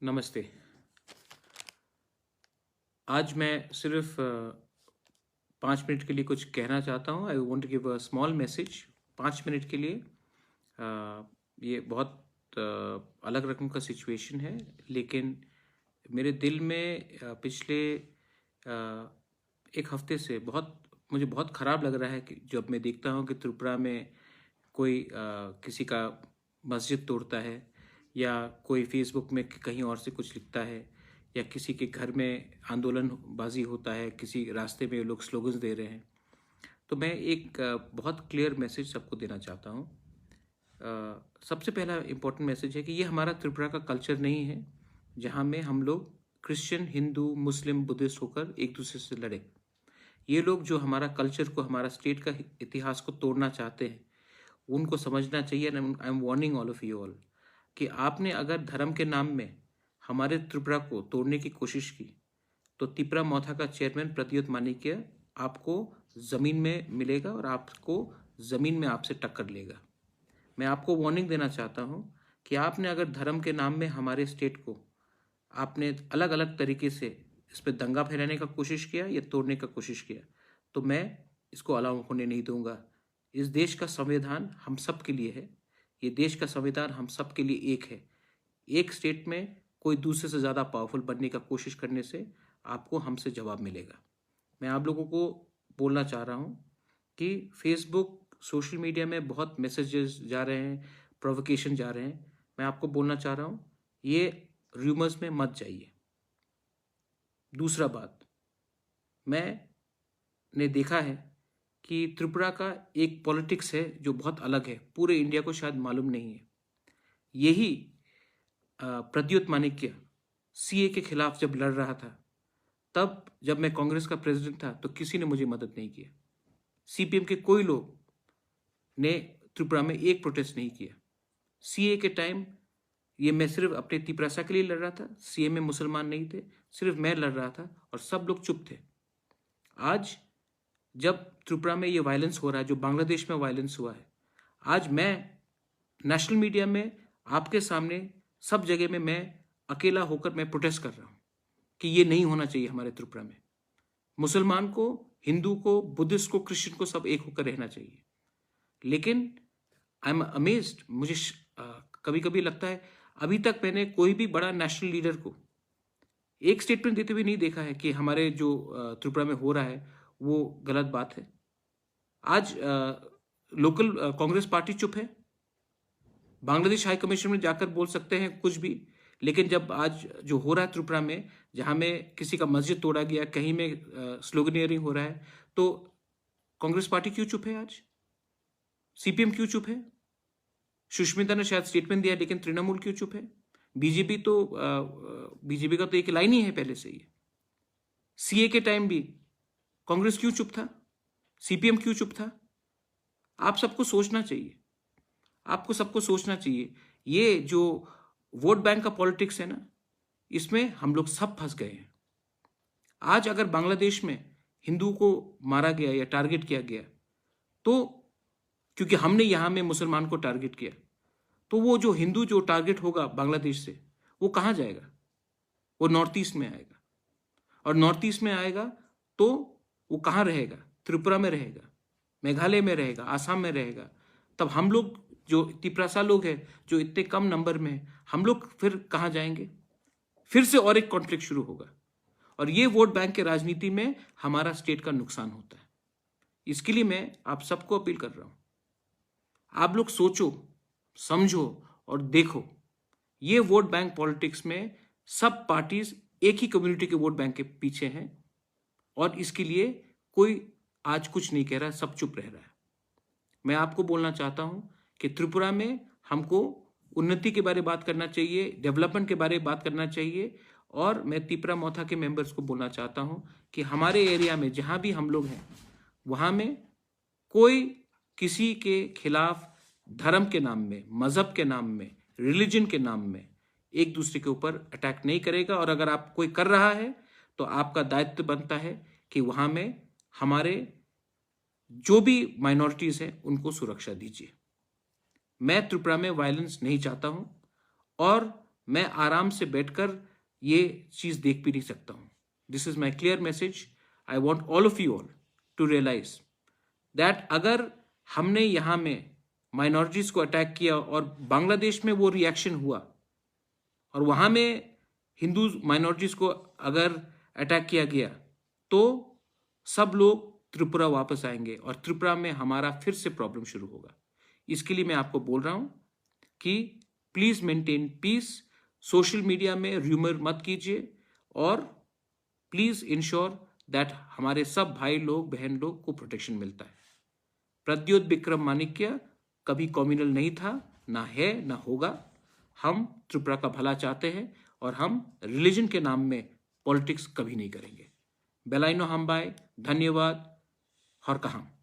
नमस्ते। आज मैं सिर्फ 5 मिनट के लिए कुछ कहना चाहता हूँ। I want to give a small message 5 minute के लिए। ये बहुत अलग रकम का सिचुएशन है, लेकिन मेरे दिल में पिछले एक हफ्ते से मुझे बहुत ख़राब लग रहा है कि जब मैं देखता हूँ कि त्रिपुरा में कोई किसी का मस्जिद तोड़ता है, या कोई फेसबुक में कहीं और से कुछ लिखता है, या किसी के घर में आंदोलनबाजी होता है, किसी रास्ते में लोग स्लोगन्स दे रहे हैं। तो मैं एक बहुत क्लियर मैसेज सबको देना चाहता हूँ। सबसे पहला इम्पोर्टेंट मैसेज है कि ये हमारा त्रिपुरा का कल्चर नहीं है जहाँ में हम लोग क्रिश्चियन, हिंदू, मुस्लिम, बुद्धिस्ट होकर एक दूसरे से लड़े। ये लोग जो हमारा कल्चर को, हमारा स्टेट का इतिहास को तोड़ना चाहते हैं, उनको समझना चाहिए। I am warning all of you all कि आपने अगर धर्म के नाम में हमारे त्रिपुरा को तोड़ने की कोशिश की, तो तिपरा मौथा का चेयरमैन प्रद्युत मानिक्य आपको ज़मीन में मिलेगा और आपको ज़मीन में आपसे टक्कर लेगा। मैं आपको वार्निंग देना चाहता हूँ कि आपने अगर धर्म के नाम में हमारे स्टेट को आपने अलग अलग तरीके से इस पर दंगा फैलाने का कोशिश किया या तोड़ने का कोशिश किया, तो मैं इसको अलाउ होने नहीं दूंगा। इस देश का संविधान हम सब के लिए है। ये देश का संविधान हम सब के लिए एक है। एक स्टेट में कोई दूसरे से ज़्यादा पावरफुल बनने का कोशिश करने से आपको हमसे जवाब मिलेगा। मैं आप लोगों को बोलना चाह रहा हूँ कि फेसबुक, सोशल मीडिया में बहुत मैसेजेस जा रहे हैं, प्रोवोकेशन जा रहे हैं। मैं आपको बोलना चाह रहा हूँ, ये र्यूमर्स में मत जाइए। दूसरा बात, मैंने देखा है कि त्रिपुरा का एक पॉलिटिक्स है जो बहुत अलग है, पूरे इंडिया को शायद मालूम नहीं है। यही प्रद्युत मानिक्य सीए के खिलाफ जब लड़ रहा था, तब जब मैं कांग्रेस का प्रेसिडेंट था, तो किसी ने मुझे मदद नहीं किया। सीपीएम के कोई लोग ने त्रिपुरा में एक प्रोटेस्ट नहीं किया। सीए के टाइम ये मैं सिर्फ अपने तिपरासा के लिए लड़ रहा था, सीए में मुसलमान नहीं थे, सिर्फ मैं लड़ रहा था और सब लोग चुप थे। आज जब त्रिपुरा में ये वायलेंस हो रहा है, जो बांग्लादेश में वायलेंस हुआ है, आज मैं नेशनल मीडिया में आपके सामने सब जगह में मैं अकेला होकर मैं प्रोटेस्ट कर रहा हूँ कि ये नहीं होना चाहिए हमारे त्रिपुरा में। मुसलमान को, हिंदू को, बुद्धिस्ट को, क्रिश्चियन को सब एक होकर रहना चाहिए। लेकिन आई एम अमेज्ड, मुझे कभी कभी लगता है अभी तक मैंने कोई भी बड़ा नेशनल लीडर को एक स्टेटमेंट देते हुए नहीं देखा है कि हमारे जो त्रिपुरा में हो रहा है वो गलत बात है। आज लोकल कांग्रेस पार्टी चुप है। बांग्लादेश हाई कमीशन में जाकर बोल सकते हैं कुछ भी, लेकिन जब आज जो हो रहा है त्रिपुरा में, जहां में किसी का मस्जिद तोड़ा गया, कहीं में स्लोगनियरिंग हो रहा है, तो कांग्रेस पार्टी क्यों चुप है? आज सीपीएम क्यों चुप है? सुष्मिता ने शायद स्टेटमेंट दिया, लेकिन तृणमूल क्यों चुप है? बीजेपी का तो एक लाइन ही है पहले से ही। सीए के टाइम भी कांग्रेस क्यों चुप था? सीपीएम क्यों चुप था? आप सबको सोचना चाहिए, आपको सबको सोचना चाहिए। ये जो वोट बैंक का पॉलिटिक्स है ना, इसमें हम लोग सब फंस गए हैं। आज अगर बांग्लादेश में हिंदू को मारा गया या टारगेट किया गया, तो क्योंकि हमने यहां में मुसलमान को टारगेट किया, तो वो जो हिंदू जो टारगेट होगा बांग्लादेश से, वो कहां जाएगा? वो नॉर्थ ईस्ट में आएगा, और नॉर्थ ईस्ट में आएगा तो वो कहां रहेगा? त्रिपुरा में रहेगा, मेघालय में रहेगा, आसाम में रहेगा। तब हम लोग जो तिपरासा लोग हैं, जो इतने कम नंबर में, हम लोग फिर कहां जाएंगे? फिर से और एक कॉन्फ्लिक्ट शुरू होगा, और ये वोट बैंक के राजनीति में हमारा स्टेट का नुकसान होता है। इसके लिए मैं आप सबको अपील कर रहा हूं, आप लोग सोचो, समझो और देखो। ये वोट बैंक पॉलिटिक्स में सब पार्टीज एक ही कम्युनिटी के वोट बैंक के पीछे हैं, और इसके लिए कोई आज कुछ नहीं कह रहा, सब चुप रह रहा है। मैं आपको बोलना चाहता हूं कि त्रिपुरा में हमको उन्नति के बारे में बात करना चाहिए, डेवलपमेंट के बारे में बात करना चाहिए। और मैं तिपरा मौथा के मेंबर्स को बोलना चाहता हूं कि हमारे एरिया में जहां भी हम लोग हैं, वहां में कोई किसी के खिलाफ धर्म के नाम में, मजहब के नाम में, रिलीजन के नाम में एक दूसरे के ऊपर अटैक नहीं करेगा। और अगर आप कोई कर रहा है, तो आपका दायित्व बनता है कि वहां में हमारे जो भी माइनॉरिटीज हैं उनको सुरक्षा दीजिए। मैं त्रिपुरा में वायलेंस नहीं चाहता हूं, और मैं आराम से बैठकर ये चीज़ देख भी नहीं सकता हूँ। This is my clear message. I want all of you all to realize that अगर हमने यहाँ में माइनॉरिटीज़ को अटैक किया और बांग्लादेश में वो रिएक्शन हुआ और वहाँ में हिंदू माइनॉरिटीज़ को अगर अटैक किया गया तो सब लोग त्रिपुरा वापस आएंगे और त्रिपुरा में हमारा फिर से प्रॉब्लम शुरू होगा। इसके लिए मैं आपको बोल रहा हूँ कि please maintain piece, social media में र्यूमर मत कीजिए और प्लीज़ इंश्योर दैट हमारे सब भाई लोग बहन लोग को प्रोटेक्शन मिलता है। प्रद्योत विक्रम माणिक्य कभी कम्युनल नहीं था, ना है, ना होगा। हम त्रिपुरा का भला चाहते हैं और हम रिलीजन के नाम में पॉलिटिक्स कभी नहीं करेंगे। बेलाइनो हम्बाई, धन्यवाद। हर कहाँ।